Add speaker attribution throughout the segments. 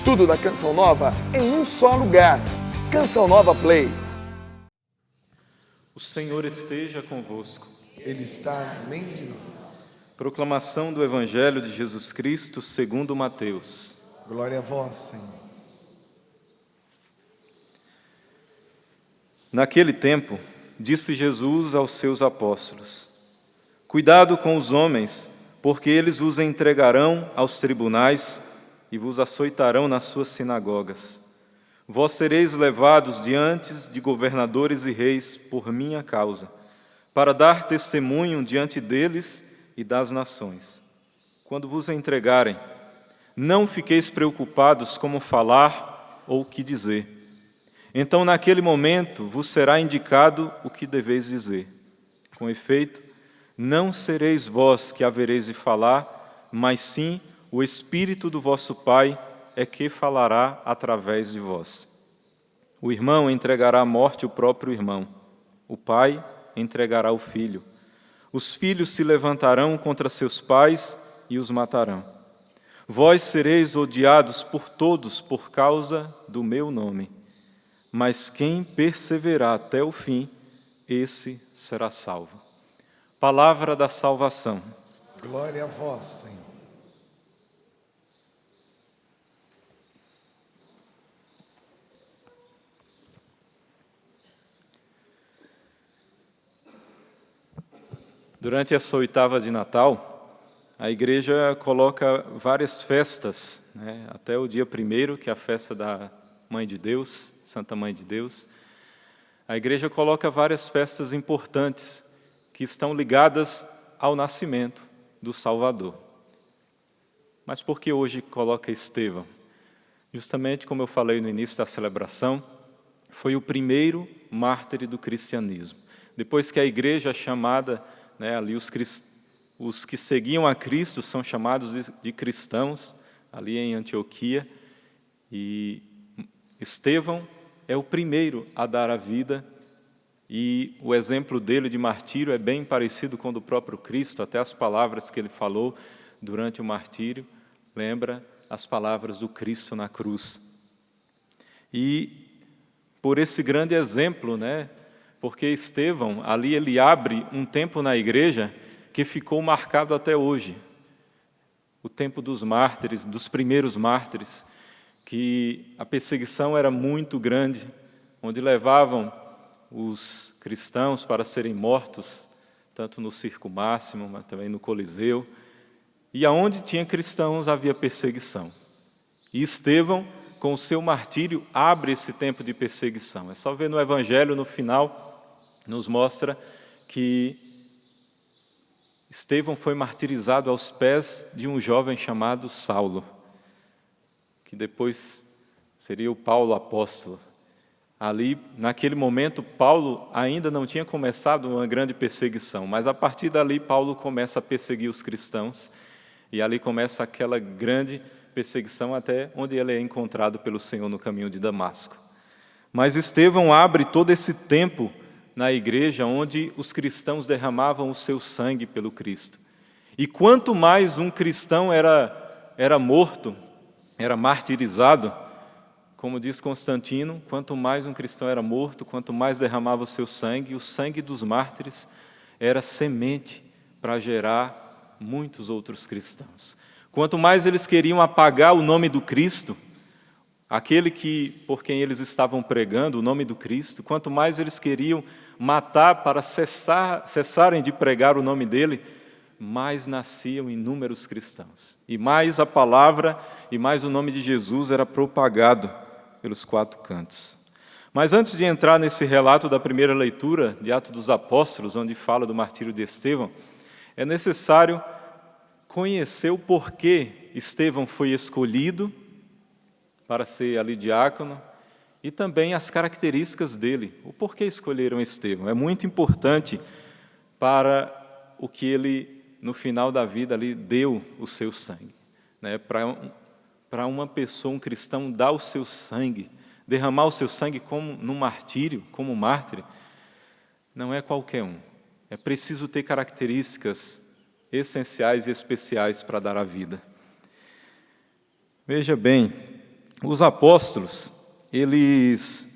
Speaker 1: Tudo da Canção Nova em um só lugar. Canção Nova Play.
Speaker 2: O Senhor esteja convosco.
Speaker 1: Ele está no meio de nós.
Speaker 2: Proclamação do Evangelho de Jesus Cristo segundo Mateus.
Speaker 1: Glória a vós, Senhor.
Speaker 2: Naquele tempo, disse Jesus aos seus apóstolos: Cuidado com os homens, porque eles vos entregarão aos tribunais e vos açoitarão nas suas sinagogas. Vós sereis levados diante de governadores e reis por minha causa, para dar testemunho diante deles e das nações. Quando vos entregarem, não fiqueis preocupados como falar ou o que dizer. Então, naquele momento, vos será indicado o que deveis dizer. Com efeito, não sereis vós que havereis de falar, mas sim o Espírito do vosso Pai é que falará através de vós. O irmão entregará à morte o próprio irmão. O pai entregará o filho. Os filhos se levantarão contra seus pais e os matarão. Vós sereis odiados por todos por causa do meu nome. Mas quem perseverar até o fim, esse será salvo. Palavra da salvação.
Speaker 1: Glória a vós, Senhor.
Speaker 2: Durante essa oitava de Natal, a igreja coloca várias festas, né? Até o dia 1º, que é a festa da Mãe de Deus, Santa Mãe de Deus. A igreja coloca várias festas importantes que estão ligadas ao nascimento do Salvador. Mas por que hoje coloca Estevão? Justamente como eu falei no início da celebração, foi o primeiro mártir do cristianismo. Depois que a igreja é chamada, ali os que seguiam a Cristo são chamados de cristãos, ali em Antioquia, e Estevão é o primeiro a dar a vida, e o exemplo dele de martírio é bem parecido com o do próprio Cristo, até as palavras que ele falou durante o martírio, lembra as palavras do Cristo na cruz. E por esse grande exemplo, porque Estevão, ali ele abre um tempo na igreja que ficou marcado até hoje. O tempo dos mártires, dos primeiros mártires, que a perseguição era muito grande, onde levavam os cristãos para serem mortos, tanto no Circo Máximo, mas também no Coliseu. E aonde tinha cristãos havia perseguição. E Estevão, com o seu martírio, abre esse tempo de perseguição. É só ver no Evangelho, no final, nos mostra que Estevão foi martirizado aos pés de um jovem chamado Saulo, que depois seria o Paulo apóstolo. Ali, naquele momento, Paulo ainda não tinha começado uma grande perseguição, mas a partir dali Paulo começa a perseguir os cristãos, e ali começa aquela grande perseguição até onde ele é encontrado pelo Senhor no caminho de Damasco. Mas Estevão abre todo esse tempo na igreja onde os cristãos derramavam o seu sangue pelo Cristo. E quanto mais um cristão era morto, era martirizado, como diz Constantino, quanto mais um cristão era morto, quanto mais derramava o seu sangue, o sangue dos mártires era semente para gerar muitos outros cristãos. Quanto mais eles queriam apagar o nome do Cristo, aquele por quem eles estavam pregando, o nome do Cristo, quanto mais eles queriam matar para cessarem de pregar o nome dele, mais nasciam inúmeros cristãos. E mais a palavra e mais o nome de Jesus era propagado pelos 4 cantos. Mas antes de entrar nesse relato da primeira leitura de Atos dos Apóstolos, onde fala do martírio de Estevão, é necessário conhecer o porquê Estevão foi escolhido para ser ali diácono, e também as características dele, o porquê escolheram Estevão. É muito importante para o que ele, no final da vida, ali, deu o seu sangue. Para uma pessoa, um cristão, dar o seu sangue, derramar o seu sangue como no martírio, como mártir, não é qualquer um. É preciso ter características essenciais e especiais para dar a vida. Veja bem, os apóstolos, eles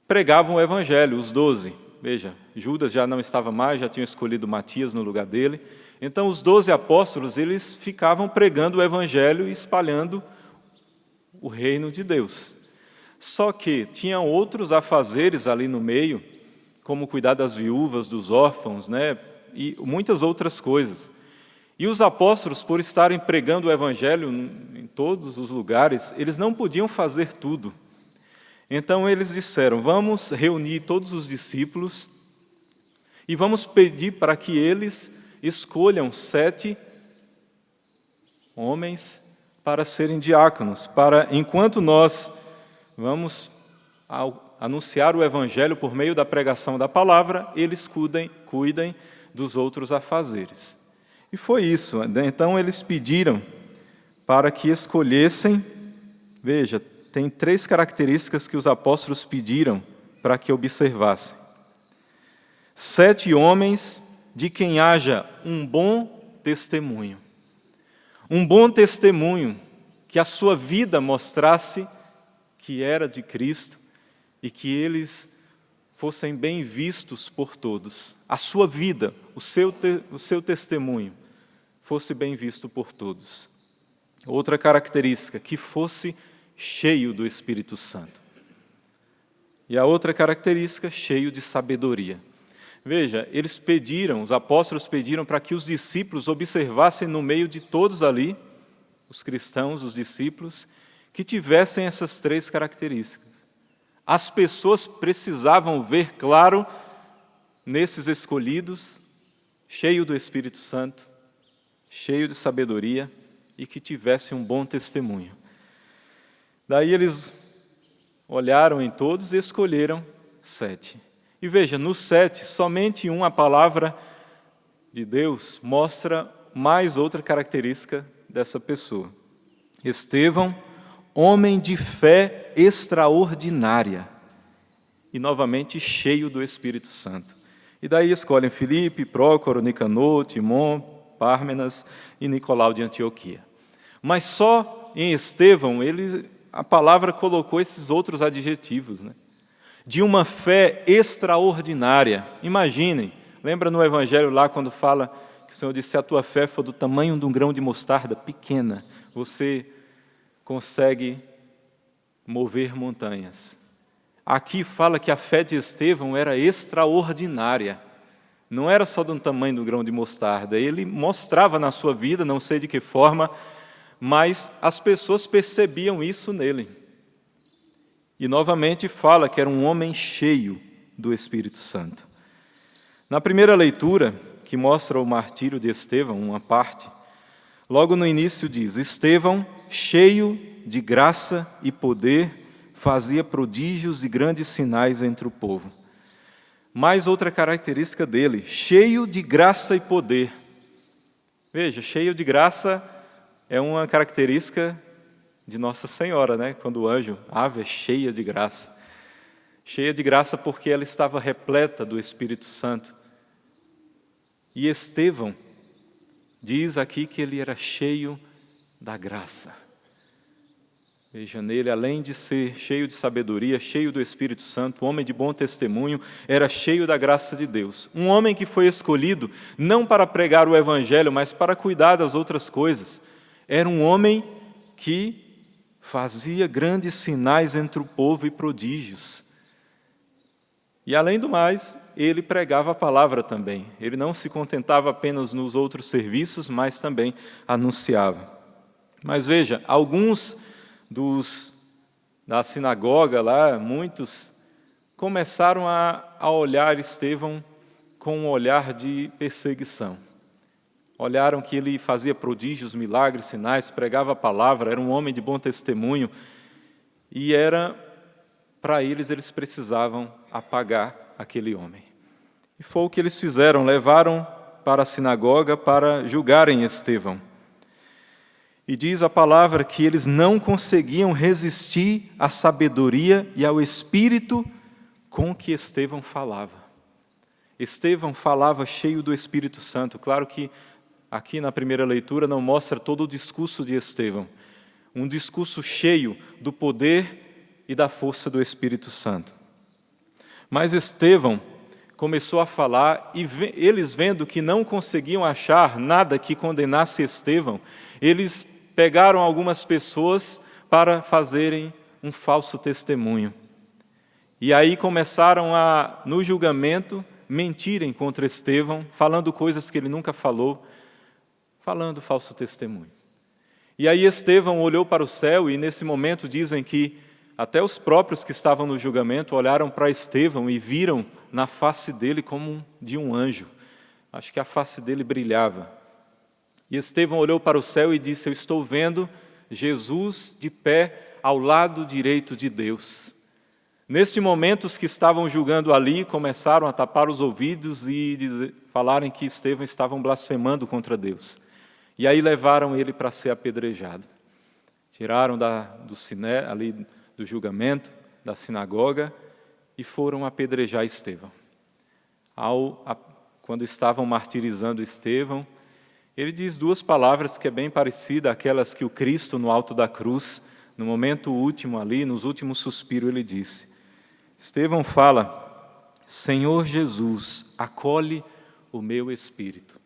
Speaker 2: pregavam o evangelho, os 12. Veja, Judas já não estava mais, já tinha escolhido Matias no lugar dele. Então, os 12 apóstolos, eles ficavam pregando o evangelho e espalhando o reino de Deus. Só que tinham outros afazeres ali no meio, como cuidar das viúvas, dos órfãos, né? E muitas outras coisas. E os apóstolos, por estarem pregando o evangelho em todos os lugares, eles não podiam fazer tudo. Então eles disseram: vamos reunir todos os discípulos e vamos pedir para que eles escolham 7 homens para serem diáconos, para, enquanto nós vamos anunciar o evangelho por meio da pregação da palavra, eles cuidem dos outros afazeres. E foi isso. Então eles pediram para que escolhessem, veja, tem 3 características que os apóstolos pediram para que observassem. 7 homens de quem haja um bom testemunho. Um bom testemunho, que a sua vida mostrasse que era de Cristo e que eles fossem bem vistos por todos. A sua vida, o seu testemunho, fosse bem visto por todos. Outra característica, que fosse cheio do Espírito Santo. E a outra característica, cheio de sabedoria. Veja, os apóstolos pediram para que os discípulos observassem no meio de todos ali, os cristãos, os discípulos, que tivessem essas 3 características. As pessoas precisavam ver claro nesses escolhidos, cheio do Espírito Santo, cheio de sabedoria e que tivessem um bom testemunho. Daí eles olharam em todos e escolheram 7. E veja, nos 7, somente a palavra de Deus mostra mais outra característica dessa pessoa. Estevão, homem de fé extraordinária, e novamente cheio do Espírito Santo. E daí escolhem Filipe, Prócoro, Nicanor, Timon, Pármenas e Nicolau de Antioquia. Mas só em Estevão, a palavra colocou esses outros adjetivos, né? De uma fé extraordinária. Imaginem, lembra no Evangelho lá quando fala que o Senhor disse: se a tua fé for do tamanho de um grão de mostarda, pequena, você consegue mover montanhas. Aqui fala que a fé de Estevão era extraordinária. Não era só do tamanho do grão de mostarda. Ele mostrava na sua vida, não sei de que forma, mas as pessoas percebiam isso nele. E novamente fala que era um homem cheio do Espírito Santo. Na primeira leitura, que mostra o martírio de Estevão, uma parte, logo no início diz: Estevão, cheio de graça e poder, fazia prodígios e grandes sinais entre o povo. Mais outra característica dele: cheio de graça e poder. Veja, cheio de graça é uma característica de Nossa Senhora, né? Quando o anjo, ave cheia de graça. Cheia de graça porque ela estava repleta do Espírito Santo. E Estevão diz aqui que ele era cheio da graça. Veja, nele, além de ser cheio de sabedoria, cheio do Espírito Santo, homem de bom testemunho, era cheio da graça de Deus. Um homem que foi escolhido não para pregar o Evangelho, mas para cuidar das outras coisas. Era um homem que fazia grandes sinais entre o povo e prodígios. E, além do mais, ele pregava a palavra também. Ele não se contentava apenas nos outros serviços, mas também anunciava. Mas veja, alguns da sinagoga lá, muitos, começaram a olhar Estevão com um olhar de perseguição. Olharam que ele fazia prodígios, milagres, sinais, pregava a palavra, era um homem de bom testemunho, e para eles precisavam apagar aquele homem. E foi o que eles fizeram, levaram para a sinagoga para julgarem Estevão. E diz a palavra que eles não conseguiam resistir à sabedoria e ao espírito com que Estevão falava. Estevão falava cheio do Espírito Santo. Claro que aqui na primeira leitura não mostra todo o discurso de Estevão. um discurso cheio do poder e da força do Espírito Santo. Mas Estevão começou a falar, e eles vendo que não conseguiam achar nada que condenasse Estevão, eles pegaram algumas pessoas para fazerem um falso testemunho. E aí começaram a, no julgamento, mentirem contra Estevão, falando coisas que ele nunca falou, falando falso testemunho. E aí Estevão olhou para o céu, e nesse momento dizem que até os próprios que estavam no julgamento olharam para Estevão e viram na face dele como de um anjo. Acho que a face dele brilhava. E Estevão olhou para o céu e disse: eu estou vendo Jesus de pé ao lado direito de Deus. Nesse momento, os que estavam julgando ali começaram a tapar os ouvidos e falarem que Estevão estava blasfemando contra Deus. E aí levaram ele para ser apedrejado. Tiraram do julgamento, da sinagoga, e foram apedrejar Estevão. Quando estavam martirizando Estevão, ele diz duas palavras que é bem parecida àquelas que o Cristo, no alto da cruz, no momento último ali, nos últimos suspiros, ele disse. Estevão fala: Senhor Jesus, acolhe o meu espírito.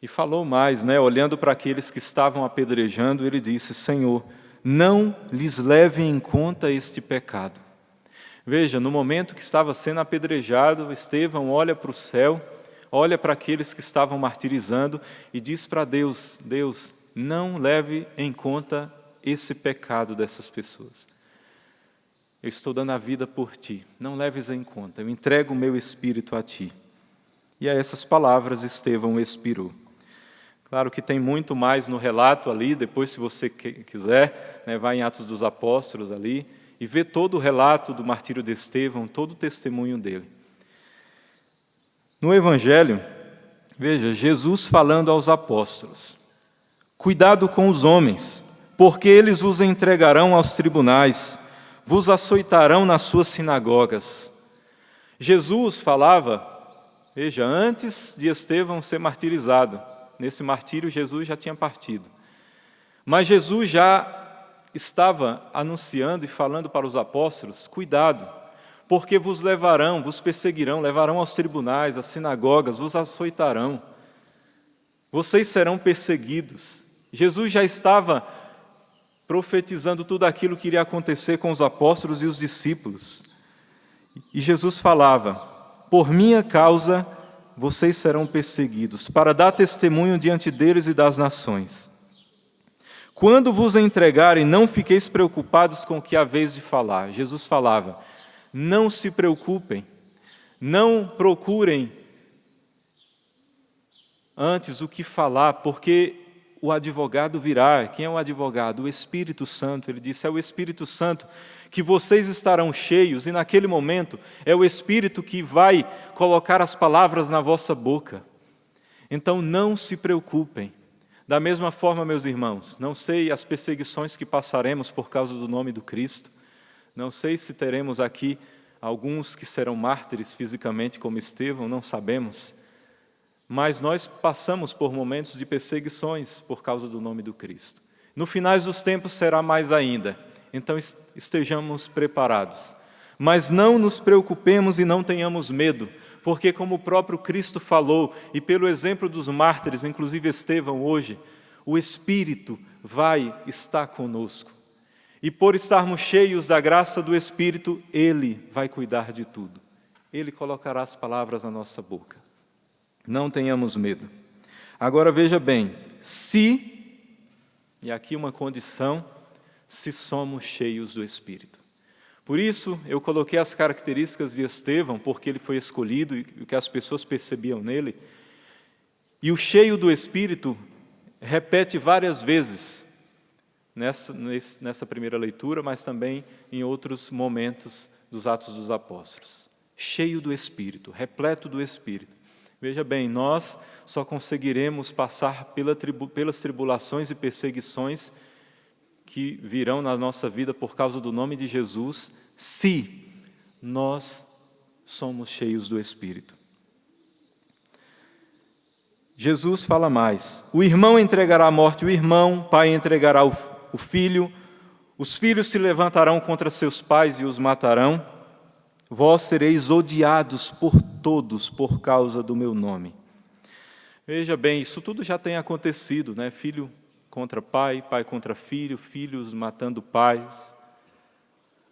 Speaker 2: E falou mais, olhando para aqueles que estavam apedrejando, ele disse: Senhor, não lhes leve em conta este pecado. Veja, no momento que estava sendo apedrejado, Estevão olha para o céu, olha para aqueles que estavam martirizando e diz para Deus: Deus, não leve em conta esse pecado dessas pessoas. Eu estou dando a vida por ti, não leves em conta, eu entrego o meu espírito a ti. E a essas palavras Estevão expirou. Claro que tem muito mais no relato ali, depois se você quiser, vai em Atos dos Apóstolos ali, e vê todo o relato do martírio de Estevão, todo o testemunho dele. No Evangelho, veja, Jesus falando aos apóstolos: cuidado com os homens, porque eles os entregarão aos tribunais, vos açoitarão nas suas sinagogas. Jesus falava, veja, antes de Estevão ser martirizado. Nesse martírio, Jesus já tinha partido. Mas Jesus já estava anunciando e falando para os apóstolos: cuidado, porque vos levarão, vos perseguirão, levarão aos tribunais, às sinagogas, vos açoitarão. Vocês serão perseguidos. Jesus já estava profetizando tudo aquilo que iria acontecer com os apóstolos e os discípulos. E Jesus falava: por minha causa vocês serão perseguidos, para dar testemunho diante deles e das nações. Quando vos entregarem, não fiqueis preocupados com o que haveis de falar. Jesus falava: não se preocupem, não procurem antes o que falar, porque o advogado virá. Quem é o advogado? O Espírito Santo. Ele disse: é o Espírito Santo que vocês estarão cheios, e naquele momento é o Espírito que vai colocar as palavras na vossa boca. Então não se preocupem. Da mesma forma, meus irmãos, não sei as perseguições que passaremos por causa do nome do Cristo, não sei se teremos aqui alguns que serão mártires fisicamente como Estevão, não sabemos, mas nós passamos por momentos de perseguições por causa do nome do Cristo. No final dos tempos será mais ainda, então estejamos preparados. Mas não nos preocupemos e não tenhamos medo, porque como o próprio Cristo falou, e pelo exemplo dos mártires, inclusive Estevão hoje, o Espírito vai estar conosco. E por estarmos cheios da graça do Espírito, Ele vai cuidar de tudo. Ele colocará as palavras na nossa boca. Não tenhamos medo. Agora veja bem, e aqui uma condição, se somos cheios do Espírito. Por isso, eu coloquei as características de Estevão, porque ele foi escolhido e o que as pessoas percebiam nele. E o cheio do Espírito repete várias vezes nessa primeira leitura, mas também em outros momentos dos Atos dos Apóstolos. Cheio do Espírito, repleto do Espírito. Veja bem, nós só conseguiremos passar pelas tribulações e perseguições que virão na nossa vida por causa do nome de Jesus, se nós somos cheios do Espírito. Jesus fala mais: o irmão entregará à morte o irmão, o pai entregará os filhos se levantarão contra seus pais e os matarão. Vós sereis odiados por todos por causa do meu nome. Veja bem, isso tudo já tem acontecido, né? Filho contra pai, pai contra filho, filhos matando pais.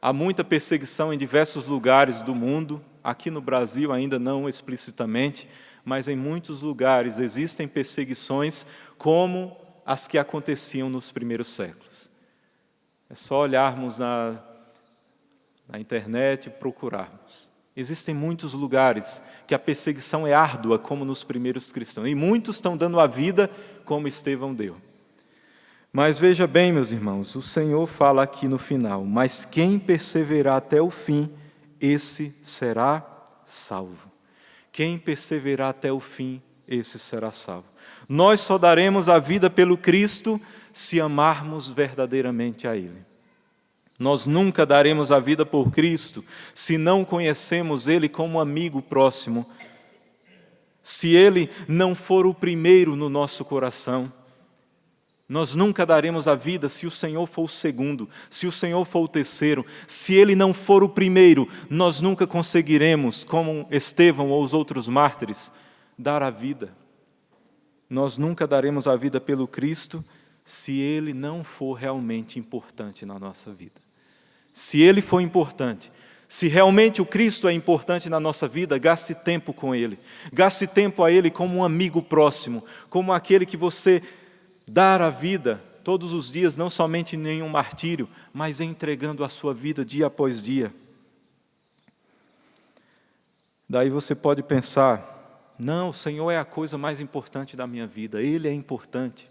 Speaker 2: Há muita perseguição em diversos lugares do mundo, aqui no Brasil ainda não explicitamente, mas em muitos lugares existem perseguições como as que aconteciam nos primeiros séculos. É só olharmos na internet e procurarmos. Existem muitos lugares que a perseguição é árdua, como nos primeiros cristãos, e muitos estão dando a vida como Estevão deu. Mas veja bem, meus irmãos, o Senhor fala aqui no final: mas quem perseverar até o fim, esse será salvo. Quem perseverar até o fim, esse será salvo. Nós só daremos a vida pelo Cristo se amarmos verdadeiramente a Ele. Nós nunca daremos a vida por Cristo se não conhecemos Ele como amigo próximo, se Ele não for o primeiro no nosso coração. Nós nunca daremos a vida se o Senhor for o segundo, se o Senhor for o terceiro. Se Ele não for o primeiro, nós nunca conseguiremos, como Estevão ou os outros mártires, dar a vida. Nós nunca daremos a vida pelo Cristo se Ele não for realmente importante na nossa vida. Se Ele for importante, se realmente o Cristo é importante na nossa vida, gaste tempo com Ele. Gaste tempo a Ele como um amigo próximo, como aquele que você dar a vida todos os dias, não somente em nenhum martírio, mas entregando a sua vida dia após dia. Daí você pode pensar: não, o Senhor é a coisa mais importante da minha vida, Ele é importante.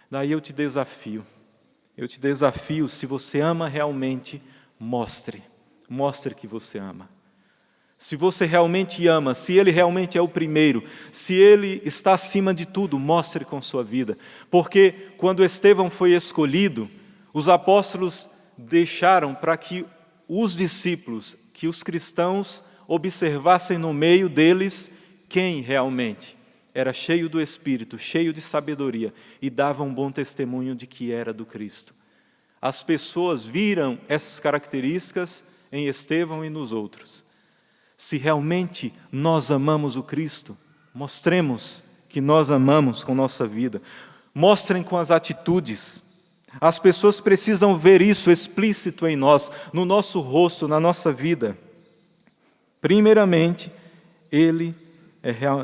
Speaker 2: Daí eu te desafio, se você ama realmente, mostre que você ama. Se você realmente ama, se Ele realmente é o primeiro, se Ele está acima de tudo, mostre com sua vida. Porque quando Estevão foi escolhido, os apóstolos deixaram para que os discípulos, que os cristãos observassem no meio deles quem realmente era cheio do Espírito, cheio de sabedoria e dava um bom testemunho de que era do Cristo. As pessoas viram essas características em Estevão e nos outros. Se realmente nós amamos o Cristo, mostremos que nós amamos com nossa vida. Mostrem com as atitudes. As pessoas precisam ver isso explícito em nós, no nosso rosto, na nossa vida. Primeiramente,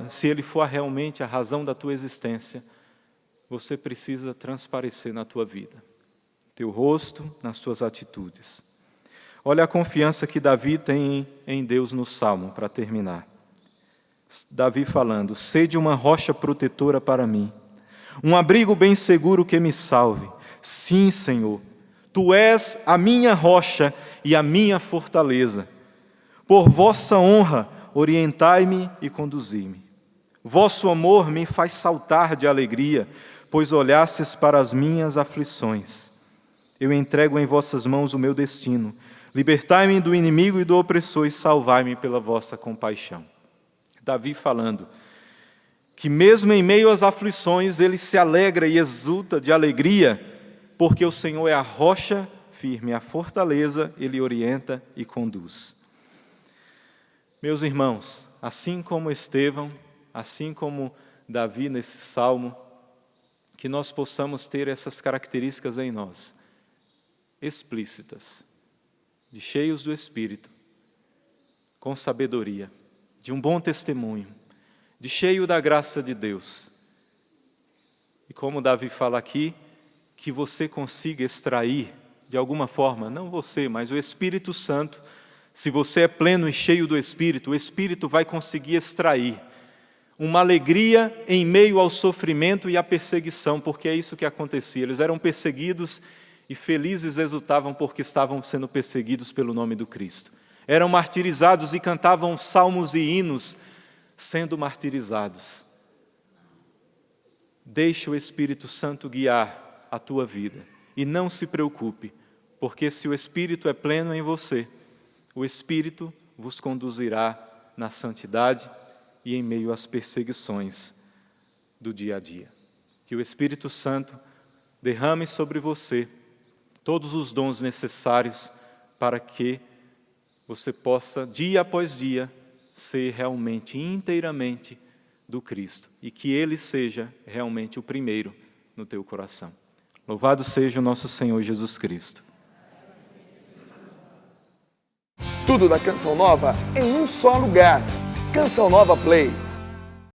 Speaker 2: se Ele for realmente a razão da tua existência, você precisa transparecer na tua vida. Teu rosto, nas tuas atitudes. Olha a confiança que Davi tem em Deus no Salmo, para terminar. Davi falando: sede uma rocha protetora para mim, um abrigo bem seguro que me salve. Sim, Senhor, Tu és a minha rocha e a minha fortaleza. Por vossa honra, orientai-me e conduzi-me. Vosso amor me faz saltar de alegria, pois olhastes para as minhas aflições. Eu entrego em vossas mãos o meu destino. Libertai-me do inimigo e do opressor e salvai-me pela vossa compaixão. Davi falando que mesmo em meio às aflições, ele se alegra e exulta de alegria, porque o Senhor é a rocha firme, a fortaleza, Ele orienta e conduz. Meus irmãos, assim como Estevão, assim como Davi nesse salmo, que nós possamos ter essas características em nós, explícitas, de cheios do Espírito, com sabedoria, de um bom testemunho, de cheio da graça de Deus. E como Davi fala aqui, que você consiga extrair, de alguma forma, não você, mas o Espírito Santo, se você é pleno e cheio do Espírito, o Espírito vai conseguir extrair uma alegria em meio ao sofrimento e à perseguição, porque é isso que acontecia. Eles eram perseguidos e felizes exultavam porque estavam sendo perseguidos pelo nome do Cristo. Eram martirizados e cantavam salmos e hinos sendo martirizados. Deixe o Espírito Santo guiar a tua vida e não se preocupe, porque se o Espírito é pleno em você, o Espírito vos conduzirá na santidade e em meio às perseguições do dia a dia. Que o Espírito Santo derrame sobre você todos os dons necessários para que você possa, dia após dia, ser realmente, inteiramente do Cristo e que Ele seja realmente o primeiro no teu coração. Louvado seja o nosso Senhor Jesus Cristo.
Speaker 1: Tudo da Canção Nova em um só lugar. Canção Nova Play.